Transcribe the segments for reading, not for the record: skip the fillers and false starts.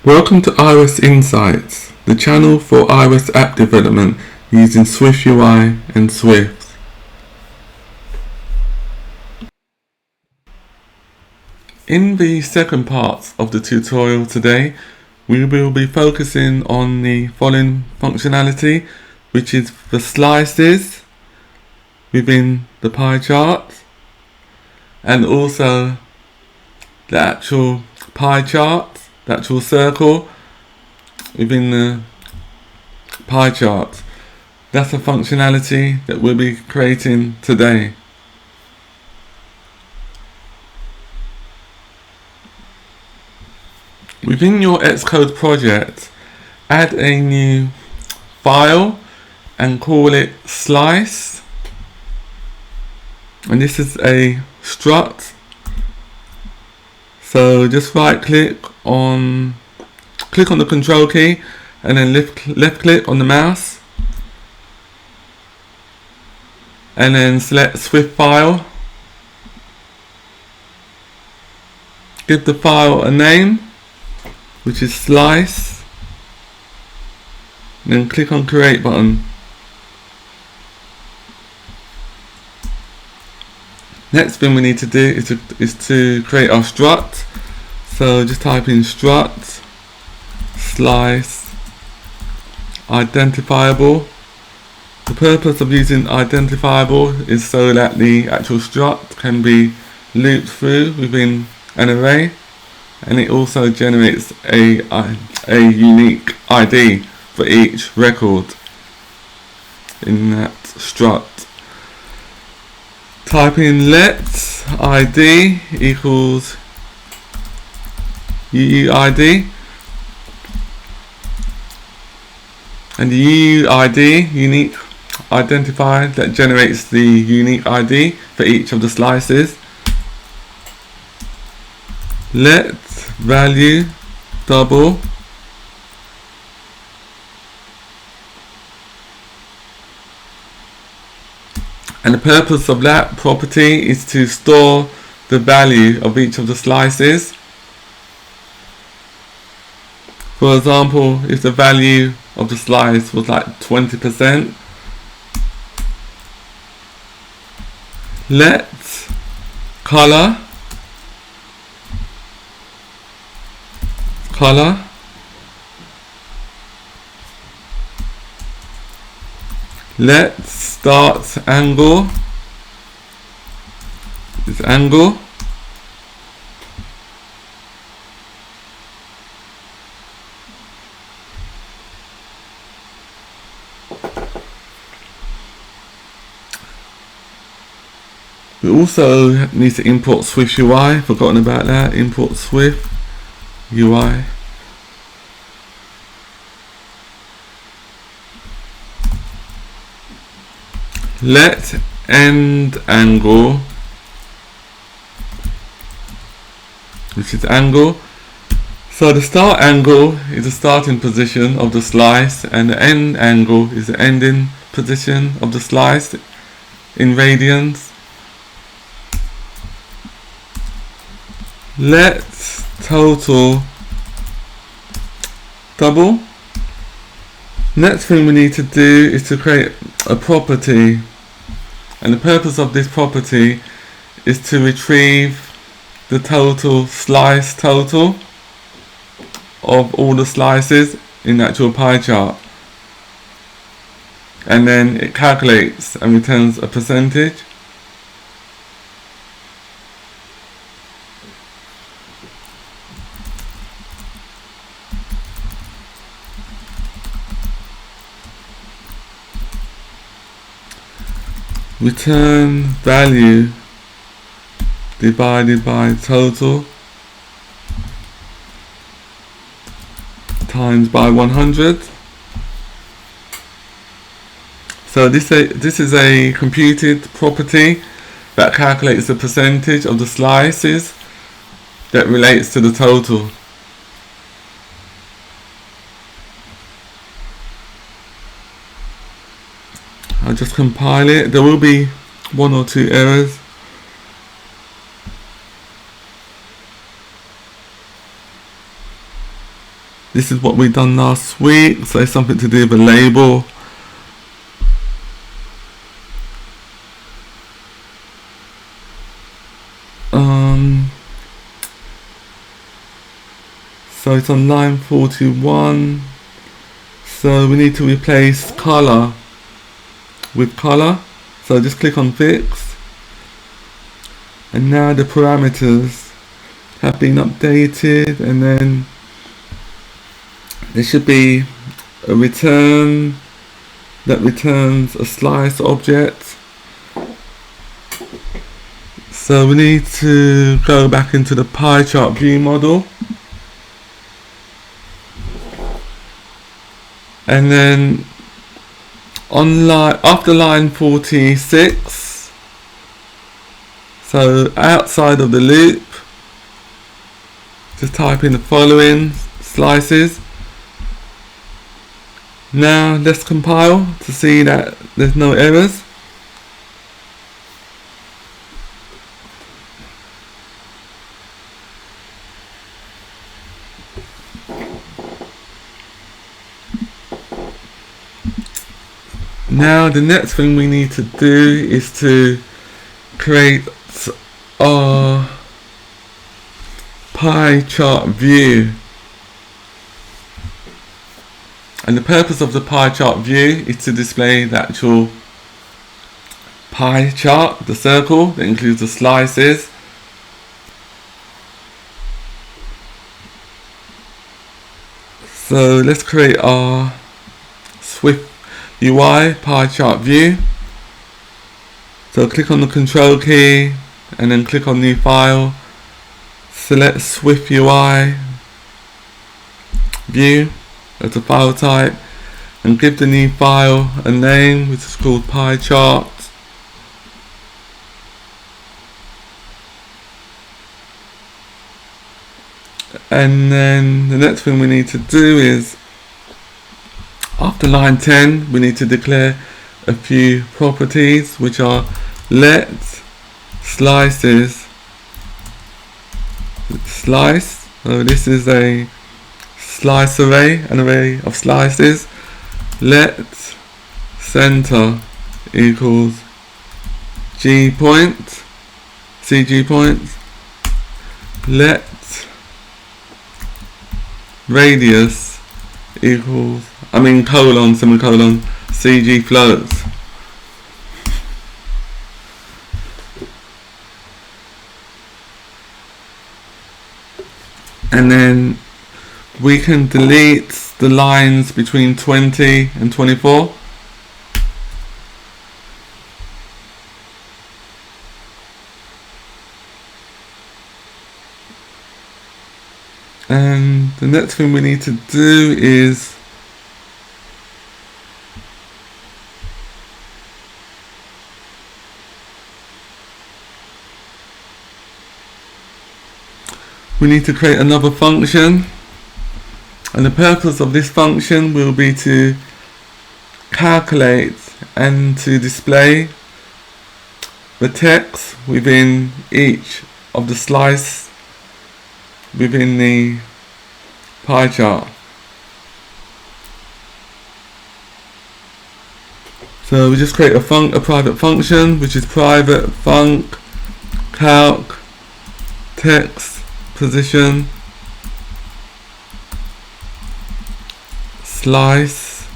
Welcome to iOS Insights, the channel for iOS app development using SwiftUI and Swift. In the second part of the tutorial today, we will be focusing on the following functionality, which is the slices within the pie chart and also the actual pie chart, the actual circle within the pie chart. That's a functionality that we'll be creating today. Within your Xcode project, add a new file and call it slice, and this is a strut. So just click on the control key and then left click on the mouse and then select Swift file. Give the file a name, which is slice, and then click on create button. Next thing we need to do is to create our strut. So just type in strut slice identifiable. The purpose of using identifiable is so that the actual strut can be looped through within an array, and it also generates a unique ID for each record in that strut. Type in let ID equals UUID, and the UUID, unique identifier, that generates the unique ID for each of the slices. Let value double, and the purpose of that property is to store the value of each of the slices. For example, if the value of the slice was like 20%, let color let start angle is angle, we also need to import SwiftUI, forgotten about that. Import SwiftUI. Let end angle, which is angle. So the start angle is the starting position of the slice, and the end angle is the ending position of the slice in radians. Let total double. Next thing we need to do is to create a property, and the purpose of this property is to retrieve the total slice total of all the slices in the actual pie chart, and then it calculates and returns a percentage. Return value divided by total times by 100. So this is a computed property that calculates the percentage of the slices that relates to the total. I'll just compile it. There will be one or two errors. This is what we done last week, so it's something to do with a label. So it's on line 41. So we need to replace color with color. So just click on fix. And now the parameters have been updated, and then there should be a return that returns a slice object. So we need to go back into the pie chart view model, and then on after line 46, so outside of the loop, just type in the following slices. Now let's compile to see that there's no errors. Now the next thing we need to do is to create our pie chart view. And the purpose of the pie chart view is to display the actual pie chart, the circle that includes the slices. So let's create our SwiftUI pie chart view. So click on the control key and then click on new file. Select SwiftUI view as a file type and give the new file a name which is called pie chart. And then the next thing we need to do is, after line 10, we need to declare a few properties, which are let slices slice. So this is a slice array, an array of slices. Let center equals g point, cg points. Let radius equals, colon, semicolon, cg floats. And then we can delete the lines between 20 and 24. And the next thing we need to do is we need to create another function, and the purpose of this function will be to calculate and to display the text within each of the slice within the pie chart. So we just create a private function, which is private func calc text position slice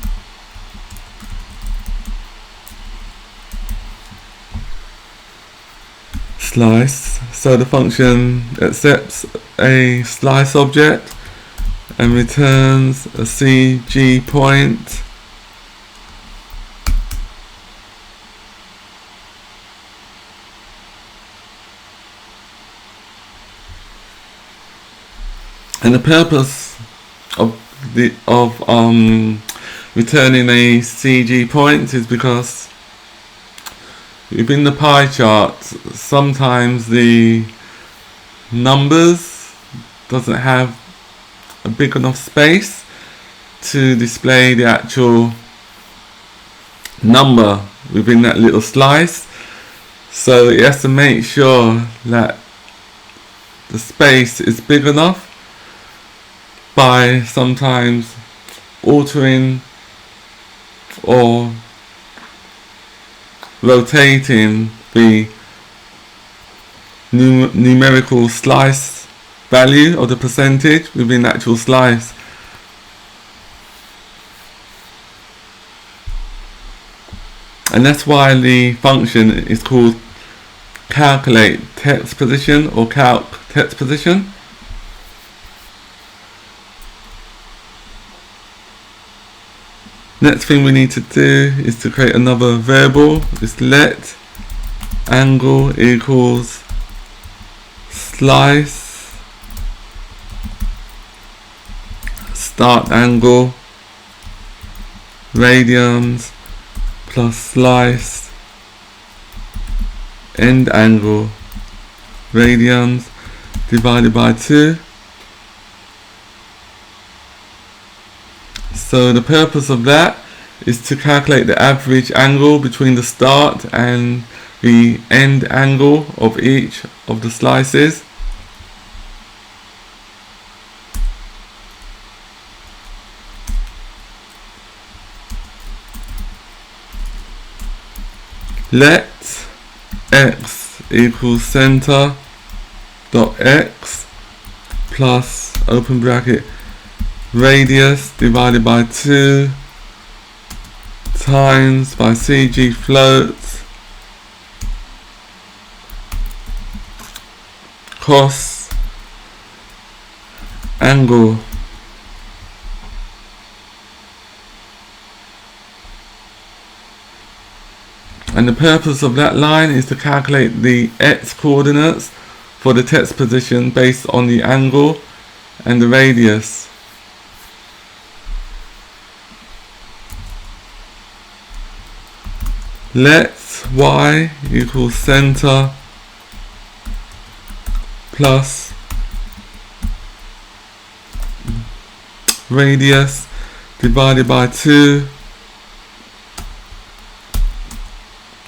slice. So the function accepts a slice object and returns a CG point and the purpose of returning a CG point is because within the pie chart sometimes the numbers doesn't have a big enough space to display the actual number within that little slice, so it has to make sure that the space is big enough by sometimes altering or rotating the numerical slice value of the percentage within the actual slice. And that's why the function is called calculate text position or calc text position. Next thing we need to do is to create another variable. Is let angle equals slice start angle radians plus slice end angle radians divided by 2. So the purpose of that is to calculate the average angle between the start and the end angle of each of the slices. Let x equals center dot x plus open bracket radius divided by 2 times by CG float cos angle. And the purpose of that line is to calculate the x coordinates for the text position based on the angle and the radius. Let y equals center plus radius divided by 2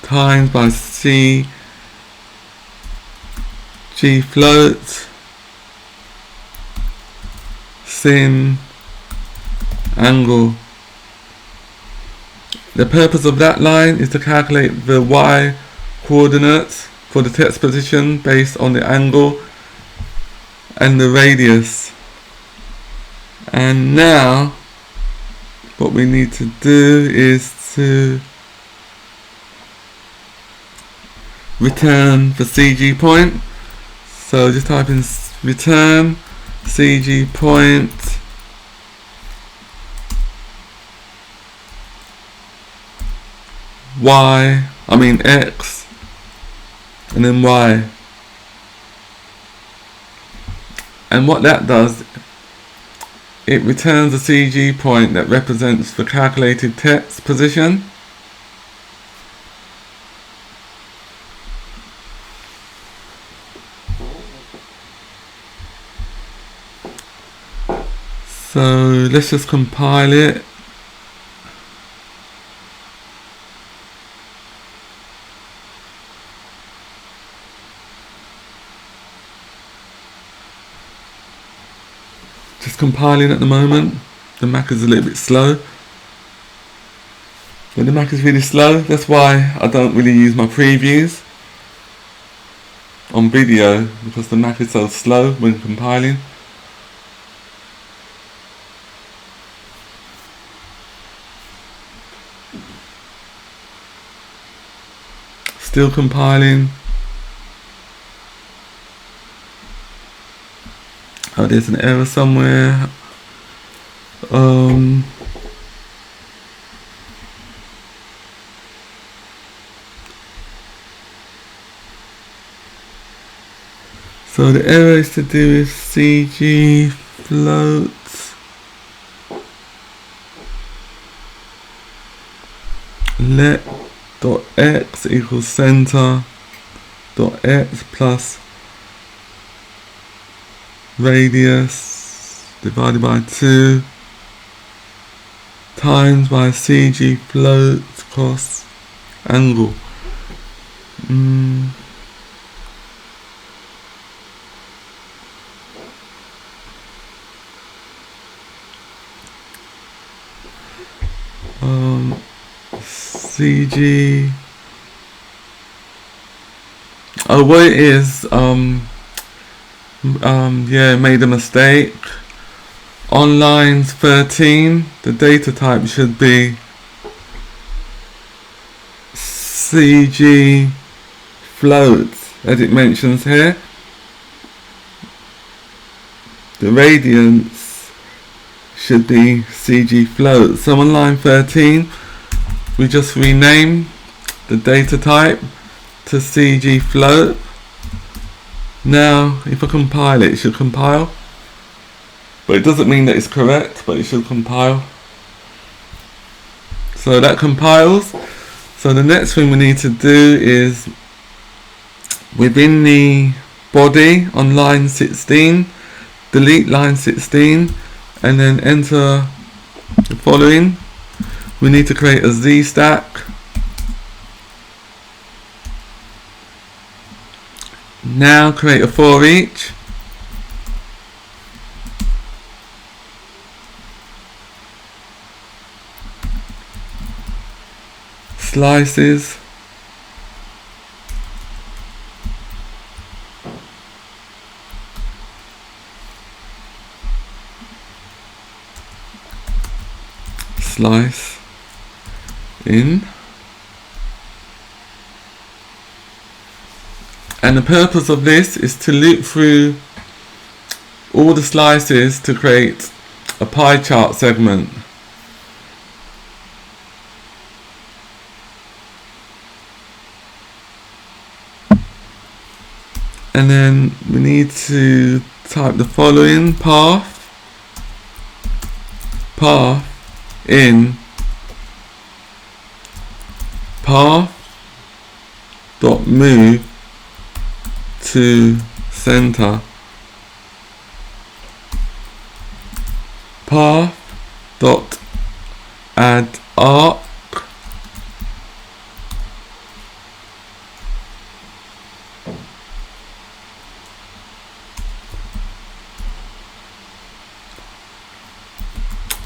times by c g float sin angle. The purpose of that line is to calculate the y coordinates for the text position based on the angle and the radius. And now what we need to do is to return the CG point. So just type in return CG point x and then y. And what that does, it returns a CG point that represents the calculated text position. So let's just compile it. Just compiling at the moment. The Mac is a little bit slow. When the Mac is really slow, that's why I don't really use my previews on video, because the Mac is so slow when compiling. Still compiling. Oh, there's an error somewhere. So the error is to do with CG float. Let dot x equals center dot x plus radius divided by 2 times by CG float cos angle. CG. Oh, what it is, yeah, made a mistake. On lines 13, the data type should be CG floats, as it mentions here. The radiance should be CG float. So on line 13, we just rename the data type to CG float. Now, if I compile it, it should compile. But it doesn't mean that it's correct, but it should compile. So that compiles. So the next thing we need to do is, within the body on line 16, delete line 16 and then enter the following. We need to create a Z stack. Now create a for each. Slices. Slice in. And the purpose of this is to loop through all the slices to create a pie chart segment. And then we need to type the following: path in path dot move to center, path dot add arc,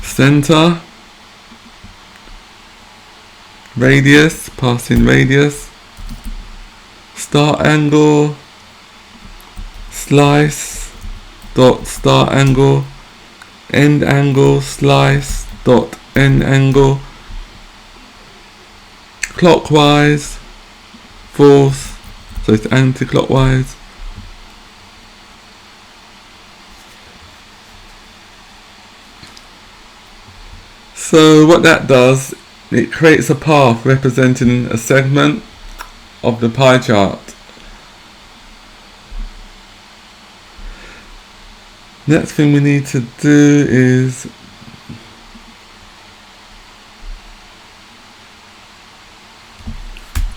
center, radius, passing radius, start angle, slice dot start angle, end angle, slice dot end angle, clockwise, force, so it's anti-clockwise, so what that does, it creates a path representing a segment of the pie chart. Next thing we need to do is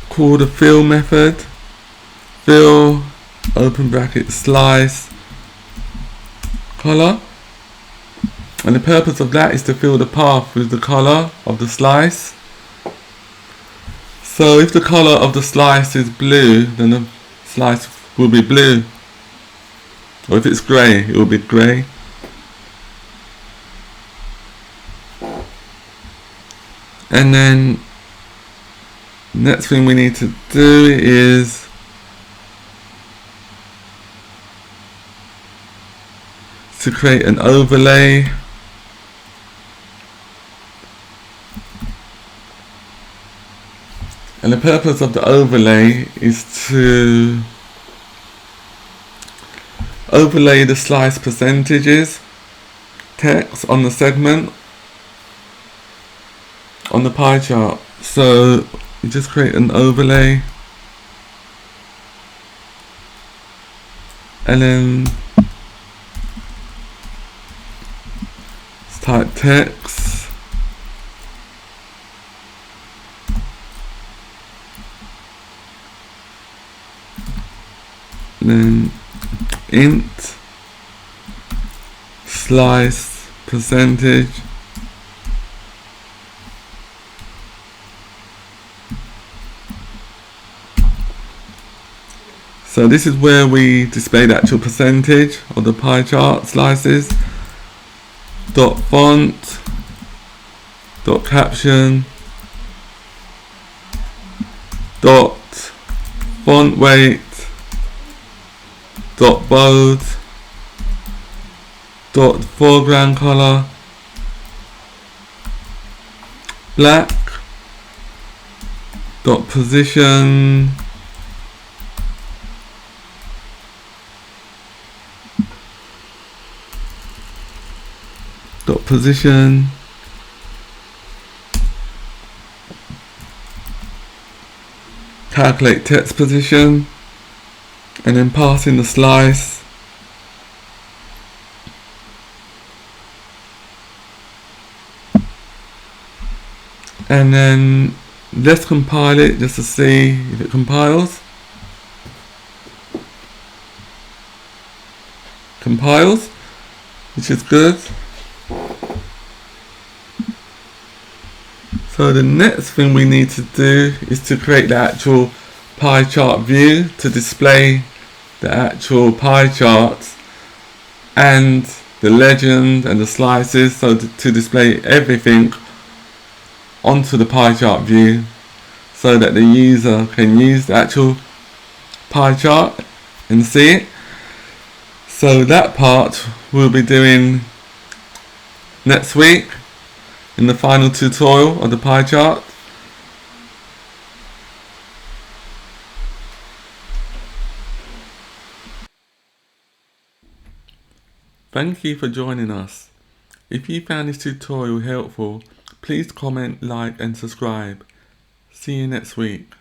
call the fill method. Fill, open bracket, slice, color. And the purpose of that is to fill the path with the color of the slice. So if the color of the slice is blue, then the slice will be blue. Or if it's grey, it will be grey. And then next thing we need to do is to create an overlay. And the purpose of the overlay is to overlay the slice percentages text on the segment on the pie chart. So you just create an overlay and then type text, then int slice percentage, so this is where we display the actual percentage of the pie chart slices. Dot font, dot caption, dot font weight dot bold dot foreground color black dot position calculate text position, and then pass in the slice. And then let's compile it just to see if it compiles. Compiles, which is good. So the next thing we need to do is to create the actual pie chart view to display the actual pie charts and the legend and the slices, so to display everything onto the pie chart view so that the user can use the actual pie chart and see it. So that part we'll be doing next week in the final tutorial of the pie chart. Thank you for joining us. If you found this tutorial helpful, please comment, like and subscribe. See you next week.